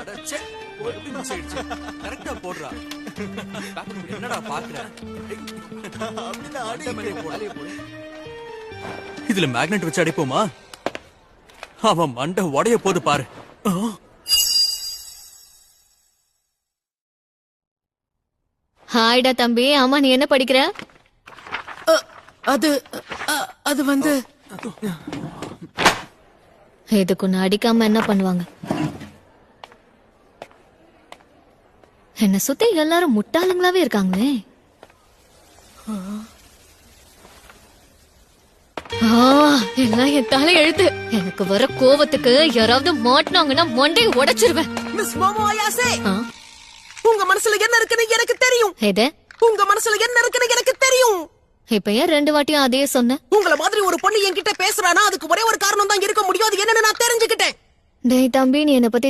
அடச்சே, எப்படி மிஸ் ஆயிடுச்சு? கரெக்டா போடுறா. என்னடா பாக்குற? இதுல மேக்னெட் வச்சு அடிப்போமா? அவன் மண்டை உடைய போது பாரு. ஹாய்டா தம்பி. ஆமா, நீ என்ன படிக்கிற? அது வந்து இதுக்கு ஒன்னு அடிக்காம என்ன பண்ணுவாங்க? என்ன சுத்தி எல்லாரும் முட்டாளுங்களாவே இருக்காங்களே. எல்லாம் என் தலை எழுத்து. எனக்கு வர கோவத்துக்கு யாராவது மாட்டினாங்கன்னா மண்டையை உடைச்சிருவேன். மிஸ் மோமோ அயாசே, உங்க மனசுல என்ன இருக்குன்னு எனக்கு தெரியும். எது? உங்க மனசுல என்ன இருக்குன்னு எனக்கு தெரியும். இப்ப ஏன் 2 வாட்டியும் அதே சொன்ன? உங்கள மாதிரி ஒரு பொண்ணு என்கிட்ட பேசுறானா அதுக்கு ஒரே ஒரு காரணம் தான் இருக்க முடியும். அது என்னன்னு நான் தெரிஞ்சுக்கிட்டேன். டேய் தம்பி, நீ என்ன பத்தி